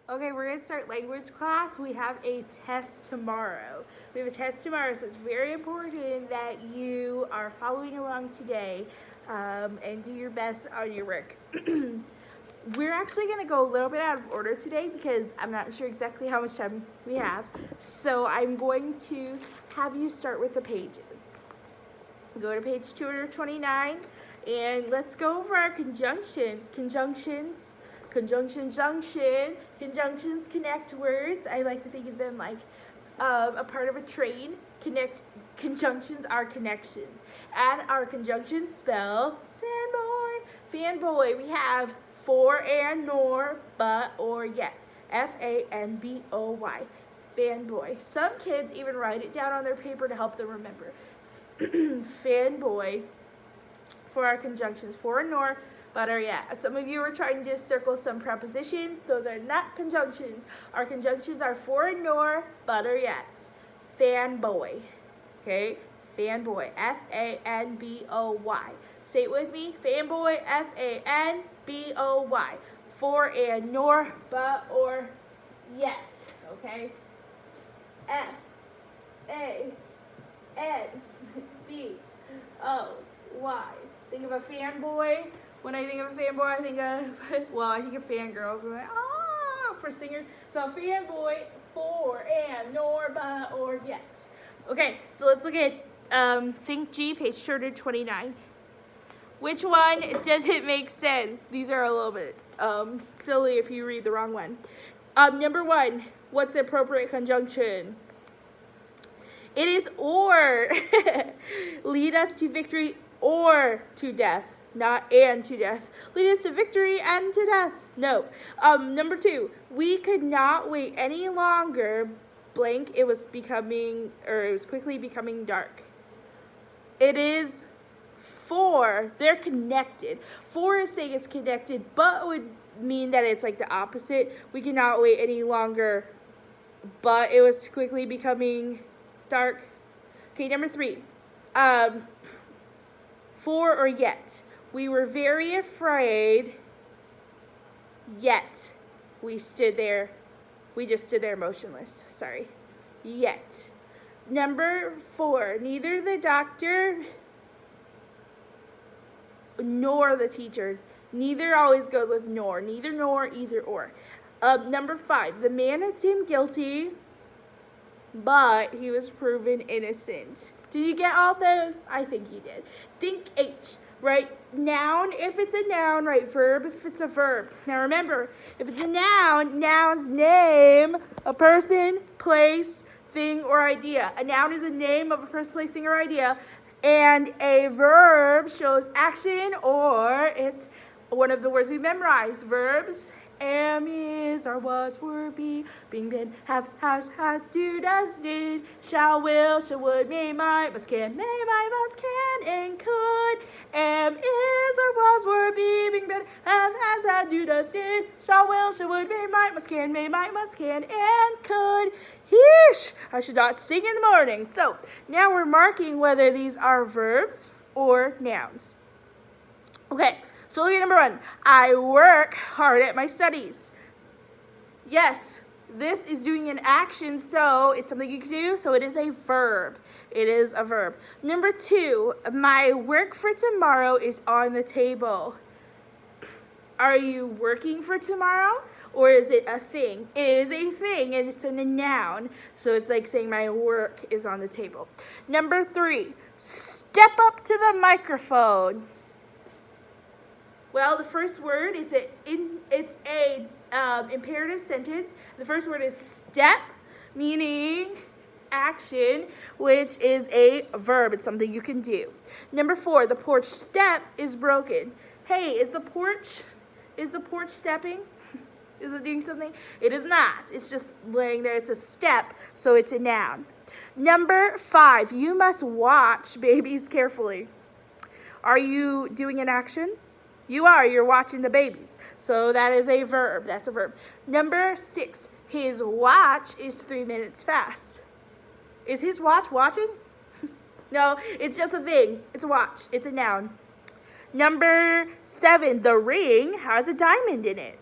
Okay, we're going to start language class. We have a test tomorrow. So it's very important that you are following along today and do your best on your work. We're actually going to go a little bit out of order today because I'm not sure exactly how much time we have. So I'm going to have you start with the pages. Go to page 229 and let's go over our conjunctions. Conjunctions connect words. I like to think of them like a part of a train. Conjunctions are connections. And our conjunctions spell fanboy. We have for and nor, but or yet. Fanboy. Fanboy. Some kids even write it down on their paper to help them remember. Fanboy for our conjunctions, for and nor, but or yet. Some of you are trying to circle some prepositions. Those are not conjunctions. Our conjunctions are for and nor, but or yet. Fanboy. Okay? Fanboy. Fanboy. Say it with me. Fanboy. Fanboy. For and nor, but or yet. Okay? Fanboy. Think of a fanboy. When I think of a fanboy, I think of fangirls. I'm like, for singers. So fanboy, for and nor, but or yet. Okay, so let's look at Think G, page 229. Which one doesn't make sense? These are a little bit silly if you read the wrong one. Number one, what's the appropriate conjunction? It is or. Lead us to victory or to death. Not and to death. Lead us to victory and to death. No. Number two, we could not wait any longer. Blank, it was quickly becoming dark. It is for. They're connected. For is saying it's connected, but would mean that it's like the opposite. We cannot wait any longer, but it was quickly becoming dark. Okay, number three. For or yet. We were very afraid, yet we stood there. We just stood there motionless. Sorry. Yet. Number four. Neither the doctor nor the teacher. Neither always goes with nor. Neither nor, either or. Number five. The man had seemed guilty, but he was proven innocent. Did you get all those? I think you did. Think H. Right? Noun if it's a noun, right? Verb if it's a verb. Now remember, if it's a noun, nouns name a person, place, thing, or idea. A noun is a name of a person, place, thing, or idea. And a verb shows action, or it's one of the words we memorize. Verbs, am, is, are, was, were, be, being, been, have, has, had, do, does, did, shall, will, should, would, may, might, must, can, and could. Am, is, or was, were, be, being, been, have, has, had, do, does, did, shall, will, should, would, may, might, must, can, and could. Yeesh! I should not sing in the morning. So, now we're marking whether these are verbs or nouns. Okay. So look at number one. I work hard at my studies. Yes, this is doing an action, so it's something you can do, so it is a verb. It is a verb. Number two, my work for tomorrow is on the table. Are you working for tomorrow, or is it a thing? It is a thing, and it's in a noun, so it's like saying my work is on the table. Number three, step up to the microphone. Well, the first word, it's a imperative sentence. The first word is step, meaning action, which is a verb. It's something you can do. Number four, the porch step is broken. Hey, is the porch stepping? Is it doing something? It is not. It's just laying there. It's a step, so it's a noun. Number five, you must watch babies carefully. Are you doing an action? You are. You're watching the babies. So that is a verb. That's a verb. Number six, his watch is 3 minutes fast. Is his watch watching? No, it's just a thing. It's a watch. It's a noun. Number seven, the ring has a diamond in it.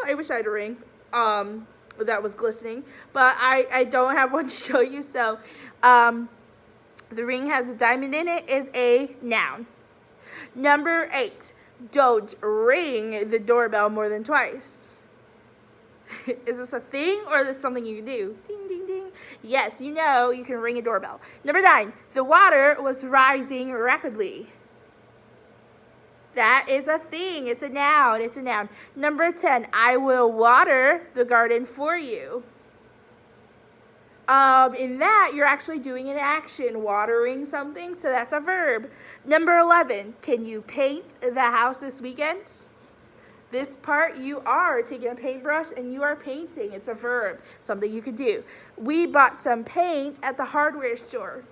I wish I had a ring that was glistening, but I don't have one to show you. So the ring has a diamond in it is a noun. Number 8, don't ring the doorbell more than twice. Is this a thing or is this something you can do? Ding, ding, ding. Yes, you know you can ring a doorbell. Number 9, the water was rising rapidly. That is a thing. It's a noun. It's a noun. Number 10, I will water the garden for you. In that, you're actually doing an action, watering something, so that's a verb. Number 11, can you paint the house this weekend? This part, you are taking a paintbrush and you are painting. It's a verb, something you could do. We bought some paint at the hardware store.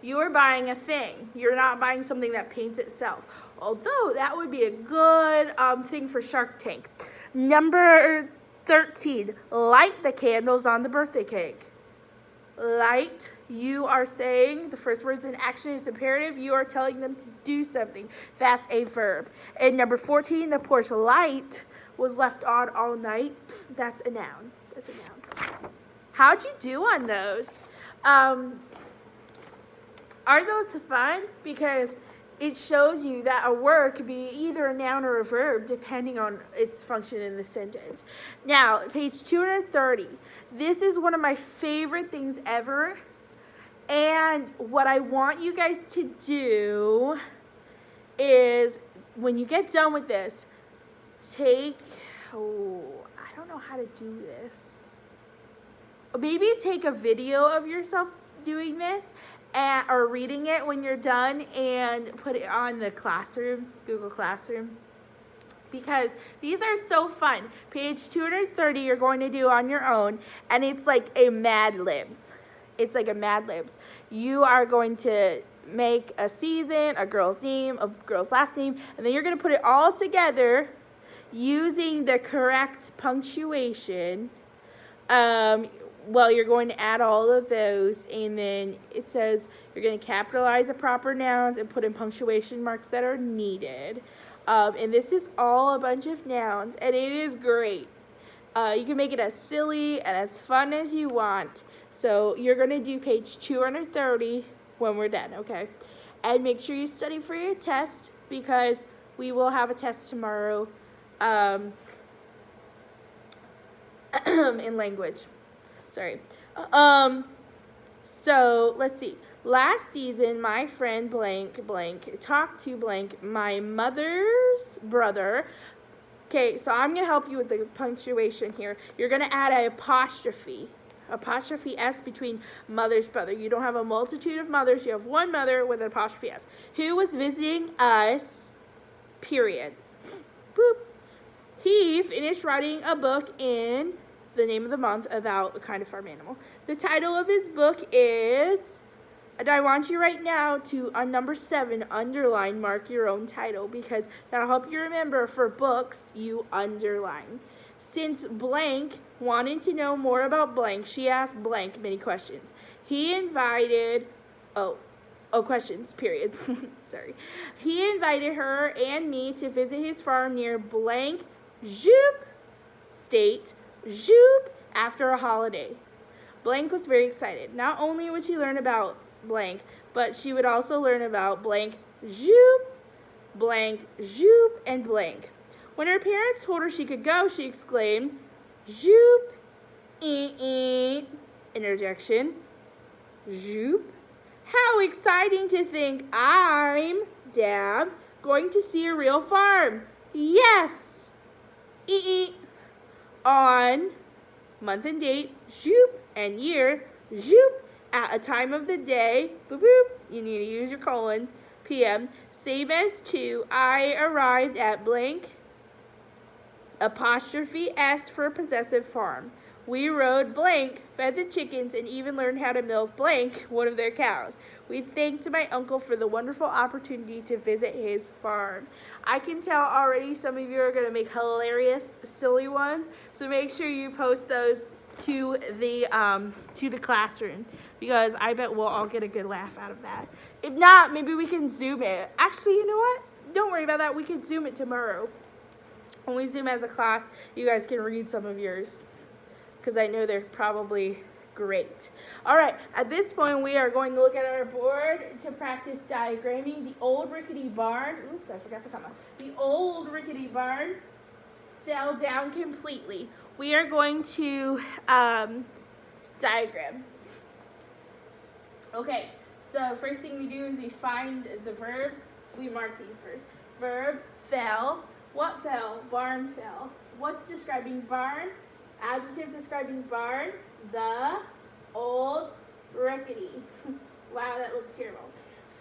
You are buying a thing. You're not buying something that paints itself. Although, that would be a good thing for Shark Tank. Number 13, light the candles on the birthday cake. Light, you are saying, the first word's in action, it's imperative, you are telling them to do something. That's a verb. And number 14, the porch light was left on all night. That's a noun. That's a noun. How'd you do on those? Are those fun? Because it shows you that a word could be either a noun or a verb depending on its function in the sentence. Now, page 230. This is one of my favorite things ever. And what I want you guys to do is, when you get done with this, I don't know how to do this. Maybe take a video of yourself doing this or reading it when you're done and put it on the classroom, Google Classroom. Because these are so fun. Page 230 you're going to do on your own, and it's like a Mad Libs. It's like a Mad Libs. You are going to make a season, a girl's name, a girl's last name, and then you're going to put it all together using the correct punctuation. Well, you're going to add all of those, and then it says you're going to capitalize the proper nouns and put in punctuation marks that are needed. And this is all a bunch of nouns, and it is great. You can make it as silly and as fun as you want. So you're going to do page 230 when we're done, okay? And make sure you study for your test, because we will have a test tomorrow in language. Sorry. So let's see. Last season, my friend blank talked to blank, my mother's brother. Okay, so I'm going to help you with the punctuation here. You're going to add an apostrophe S between mother's brother. You don't have a multitude of mothers. You have one mother with an apostrophe S. Who was visiting us, period. Boop. He finished writing a book in the name of the month about a kind of farm animal. The title of his book is, and I want you right now to, on number 7, underline, mark your own title, because that'll help you remember for books, you underline. Since blank wanted to know more about blank, she asked blank many questions. He invited, questions, period. Sorry. He invited her and me to visit his farm near blank, state, after a holiday. Blank was very excited. Not only would she learn about blank, but she would also learn about blank, and blank. When her parents told her she could go, she exclaimed, interjection, how exciting to think I'm, Dad, going to see a real farm. Yes, on month and date, and year, at a time of the day, you need to use your colon, PM, same as to, I arrived at blank, apostrophe S for possessive farm. We rode blank, fed the chickens, and even learned how to milk blank, one of their cows. We thanked my uncle for the wonderful opportunity to visit his farm. I can tell already some of you are going to make hilarious, silly ones, so make sure you post those to the classroom, because I bet we'll all get a good laugh out of that. If not, maybe we can Zoom it. Actually, you know what? Don't worry about that. We can Zoom it tomorrow. When we Zoom as a class, you guys can read some of yours because I know they're probably great. All right, at this point, we are going to look at our board to practice diagramming the old rickety barn. Oops, I forgot the comma. The old rickety barn fell down completely. We are going to diagram. Okay, so first thing we do is we find the verb. We mark these first. Verb, fell. What fell? Barn fell. What's describing barn? Adjective describing barn. The old rickety. Wow, that looks terrible.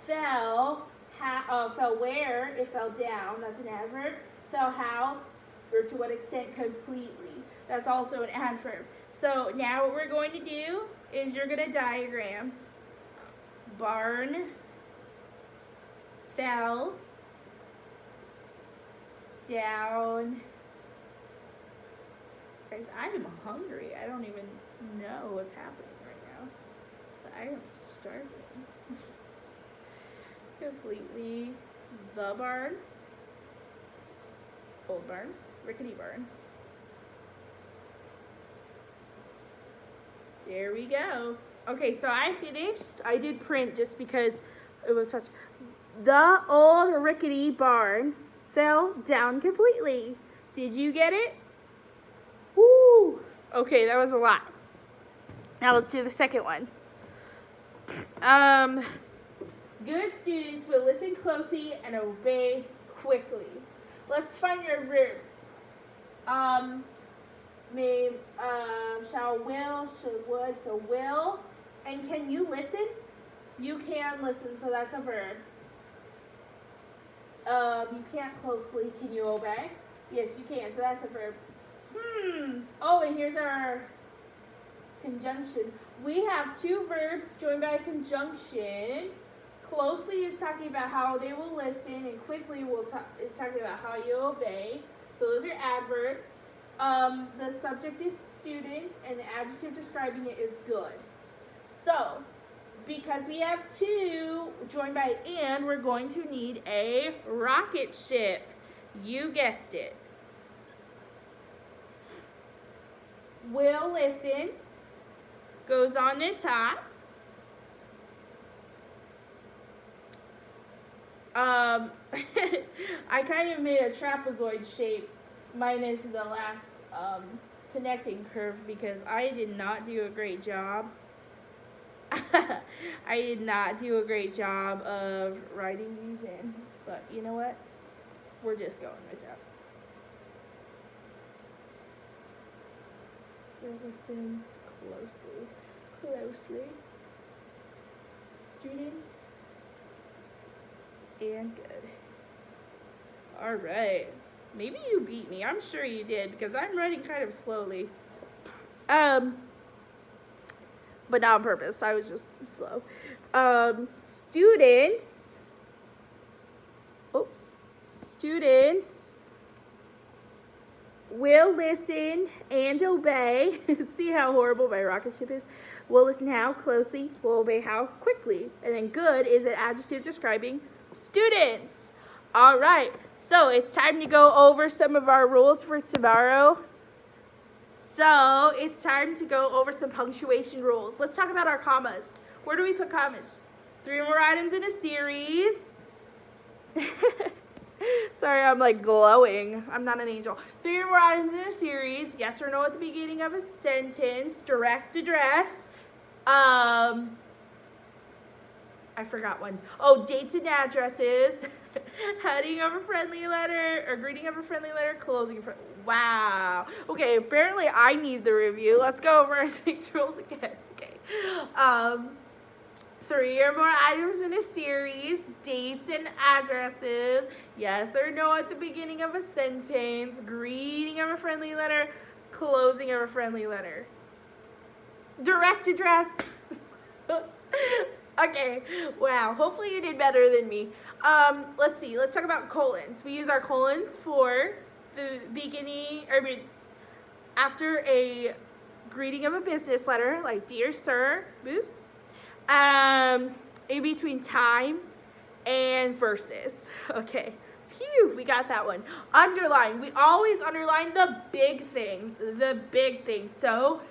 Fell. Fell where? It fell down. That's an adverb. Fell how? Or to what extent? Completely. That's also an adverb. So now what we're going to do is you're going to diagram. Barn fell down. Guys, I am hungry. I don't even know what's happening right now. But I am starving. Completely. The barn. Old barn. Rickety barn. There we go. Okay, so I finished. I did print just because it was fast. The old rickety barn fell down completely. Did you get it? Woo! Okay, that was a lot. Now let's do the second one. Good students will listen closely and obey quickly. Let's find your verbs. Shall, will, should, would, so will. And can you listen? You can listen, so that's a verb. You can't closely. Can you obey? Yes, you can, so that's a verb. Oh, and here's our conjunction. We have two verbs joined by a conjunction. Closely is talking about how they will listen, and quickly is talking about how you obey. So those are adverbs. The subject is students, and the adjective describing it is good. So, because we have two joined by and, we're going to need a rocket ship. You guessed it. Will listen goes on the top. I kind of made a trapezoid shape minus the last connecting curve because I did not do a great job. I did not do a great job of writing these in, but you know what? We're just going with that. Listen closely. Students and good. All right. Maybe you beat me. I'm sure you did because I'm writing kind of slowly. But not on purpose. I was just slow. Students will listen and obey. See how horrible my rocket ship is? Will listen how? Closely. Will obey how? Quickly. And then good is an adjective describing students. All right. So it's time to go over some of our rules for tomorrow. So it's time to go over some punctuation rules. Let's talk about our commas. Where do we put commas? 3 or more items in a series. Sorry, I'm like glowing. I'm not an angel. 3 or more items in a series. Yes or no at the beginning of a sentence. Direct address. I forgot one. Oh, dates and addresses. Heading of a friendly letter, or greeting of a friendly letter, closing. Wow. Okay, apparently I need the review. Let's go over our 6 rules again. Okay. 3 or more items in a series, dates and addresses, yes or no at the beginning of a sentence, greeting of a friendly letter, closing of a friendly letter. Direct address. Okay, wow, hopefully you did better than me. Let's see, let's talk about colons. We use our colons for the beginning, after a greeting of a business letter, like dear sir, boop. In between time and verses. Okay, Phew, we got that one. Underline. We always underline the big things. The big things. So,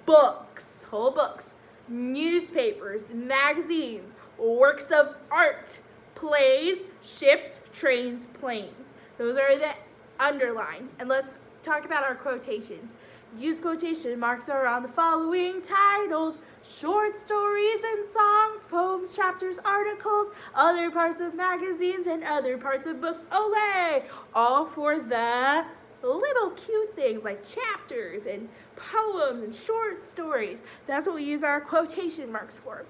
books, whole books, newspapers, magazines, works of art, plays, ships, trains, planes. Those are the underline. And let's talk about our quotations. Use quotation marks around the following titles: short stories and songs, poems, chapters, articles, other parts of magazines, and other parts of books. Olay! All for the little cute things like chapters and poems and short stories. That's what we use our quotation marks for.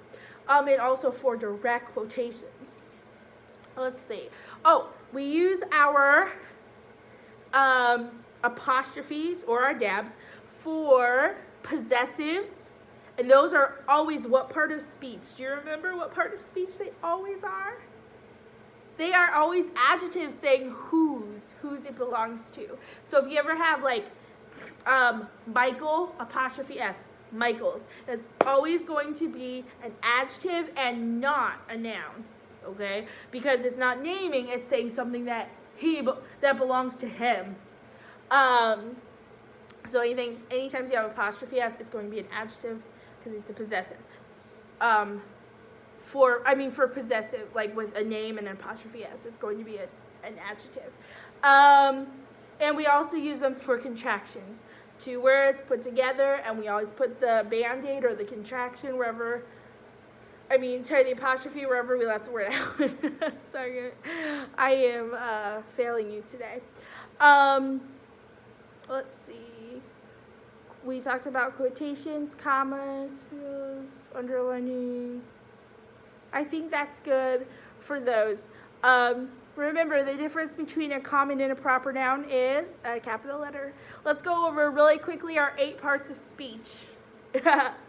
And also for direct quotations. Let's see. Oh, we use our apostrophes or our dabs for possessives, and those are always what part of speech? Do you remember what part of speech they always are? They are always adjectives saying whose it belongs to. So if you ever have like Michael apostrophe S, Michael's, that's always going to be an adjective and not a noun, okay? Because it's not naming, it's saying something that that belongs to him. So anytime you have apostrophe S, it's going to be an adjective because it's a possessive. For possessive, like with a name and an apostrophe S, it's going to be an adjective. And we also use them for contractions. Two words put together, and we always put the Band-Aid or the contraction the apostrophe wherever we left the word out. Sorry, I am failing you today. Let's see. We talked about quotations, commas, underlining. I think that's good for those. Remember, the difference between a common and a proper noun is a capital letter. Let's go over really quickly our 8 parts of speech.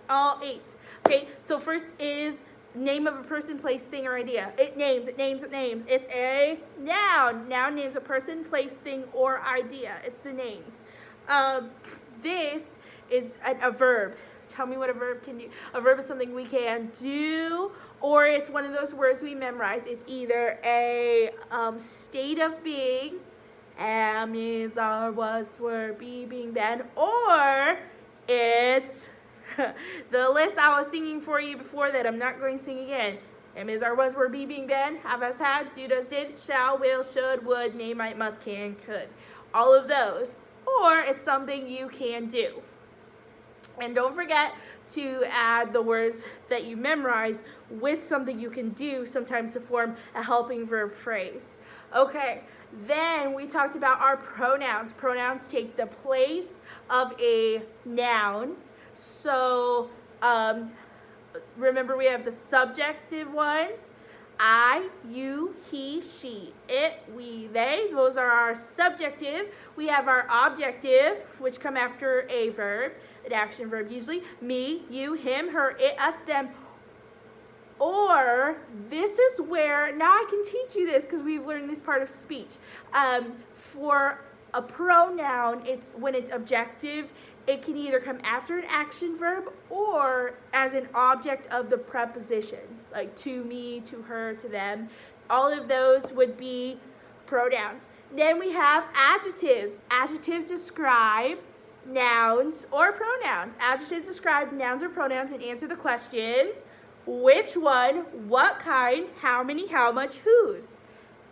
All 8. Okay, so first is name of a person, place, thing, or idea. It names. It's a noun. Noun names a person, place, thing, or idea. It's the names. This is a verb. Tell me what a verb can do. A verb is something we can do, or it's one of those words we memorize. It's either a state of being, am, is, are, was, were, be, being, been, or it's the list I was singing for you before that I'm not going to sing again. Am, is, are, was, were, be, being, been, have, has, had, do, does, did, shall, will, should, would, may, might, must, can, could. All of those. Or it's something you can do. And don't forget to add the words that you memorize with something you can do, sometimes to form a helping verb phrase. Okay, then we talked about our pronouns. Pronouns take the place of a noun. So remember, we have the subjective ones. I, you, he, she, it, we, they. Those are our subjective. We have our objective, which come after a verb, an action verb usually. Me, you, him, her, it, us, them. Or this is where, now I can teach you this because we've learned this part of speech. For a pronoun, it's when it's objective, it can either come after an action verb or as an object of the preposition, like to me, to her, to them. All of those would be pronouns. Then we have adjectives. Adjectives describe nouns or pronouns. Adjectives describe nouns or pronouns and answer the questions: which one, what kind, how many, how much, whose.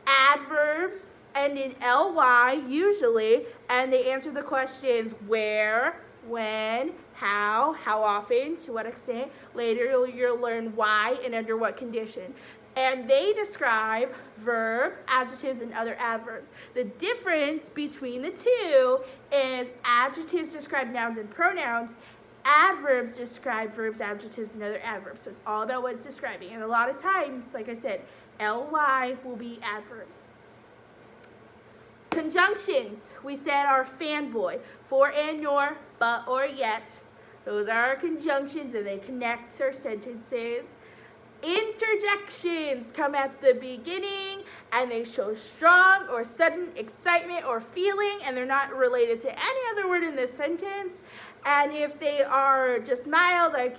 Adverbs end in ly usually, and they answer the questions where, when, how often, to what extent. Later you'll learn why and under what condition. And they describe verbs, adjectives, and other adverbs. The difference between the two is adjectives describe nouns and pronouns. Adverbs describe verbs, adjectives, and other adverbs. So it's all about what it's describing. And a lot of times, like I said, ly will be adverbs. Conjunctions, we said, are fanboy, for and nor, but or yet. Those are our conjunctions, and they connect our sentences. Interjections come at the beginning, and they show strong or sudden excitement or feeling, and they're not related to any other word in this sentence. And if they are just mild, like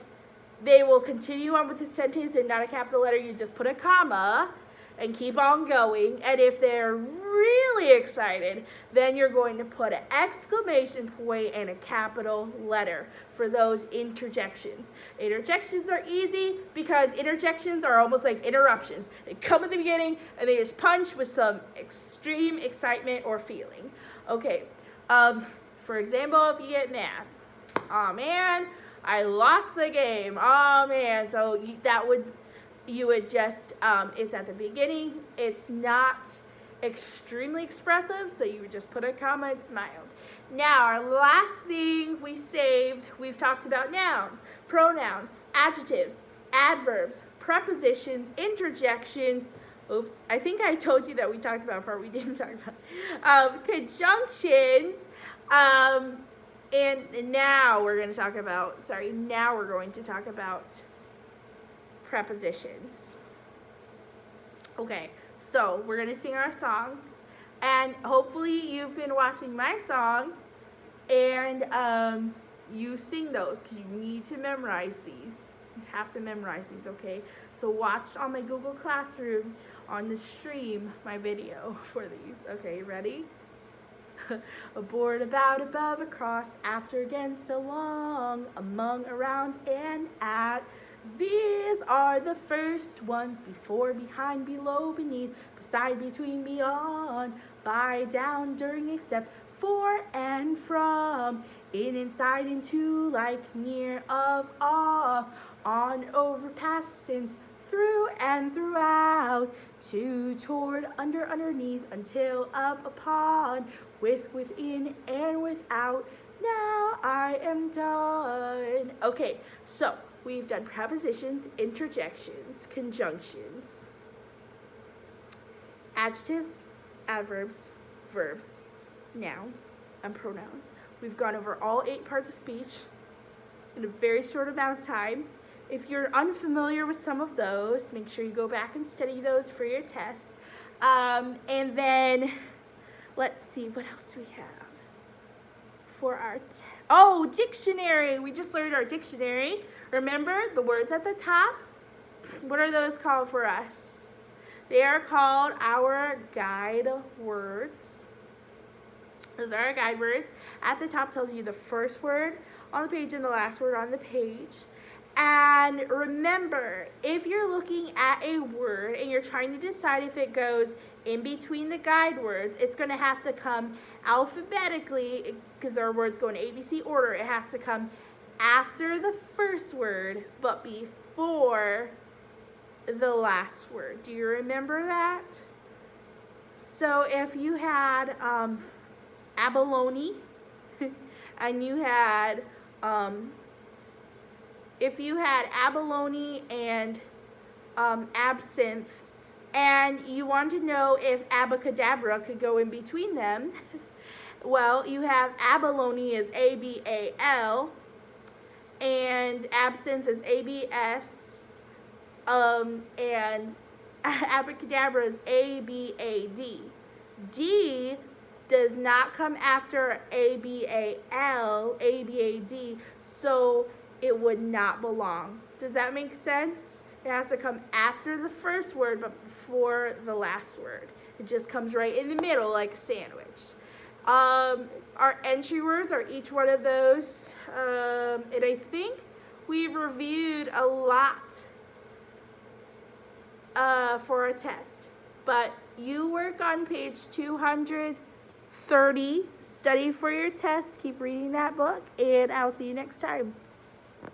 they will continue on with the sentence and not a capital letter, you just put a comma. and keep on going. And if they're really excited, then you're going to put an exclamation point and a capital letter for those interjections. Interjections are easy because interjections are almost like interruptions. They come at the beginning and they just punch with some extreme excitement or feeling. Okay, for example, if you get mad, oh man, I lost the game, oh man, so you would just, it's at the beginning, it's not extremely expressive, so you would just put a comma and smile. Now, our last thing we've talked about nouns, pronouns, adjectives, adverbs, prepositions, interjections. Oops, I think I told you that we talked about a part we didn't talk about. Conjunctions, and now we're going to talk about prepositions. Okay, so we're going to sing our song, and hopefully you've been watching my song, and you sing those, because you need to memorize these. You have to memorize these, okay? So watch on my Google Classroom on the stream my video for these. Okay, ready? Aboard, about, above, across, after, against, along, among, around, and at. These are the first ones: before, behind, below, beneath, beside, between, beyond, by, down, during, except, for, and from, in, inside, into, like, near, of, off, on, over, past, since, through, and throughout, to, toward, under, underneath, until, up, upon, with, within, and without. Now I am done. Okay, so we've done prepositions, interjections, conjunctions, adjectives, adverbs, verbs, nouns, and pronouns. We've gone over all 8 parts of speech in a very short amount of time. If you're unfamiliar with some of those, make sure you go back and study those for your test. And then, let's see, what else do we have for our dictionary. We just learned our dictionary. Remember the words at the top? What are those called for us? They are called our guide words. Those are our guide words. At the top tells you the first word on the page and the last word on the page. And remember, if you're looking at a word and you're trying to decide if it goes in between the guide words, it's going to have to come alphabetically, because our words go in ABC order. It has to come after the first word, but before the last word. Do you remember that? So if you had abalone, and you had if you had abalone and absinthe, and you want to know if abacadabra could go in between them, well, you have abalone is ABAL, and absinthe is ABS, and abracadabra is ABAD. D does not come after ABAL, ABAD, so it would not belong. Does that make sense? It has to come after the first word, but before the last word. It just comes right in the middle like a sandwich. Our entry words are each one of those, and I think we've reviewed a lot for our test. But you work on page 230, study for your test, keep reading that book, and I'll see you next time.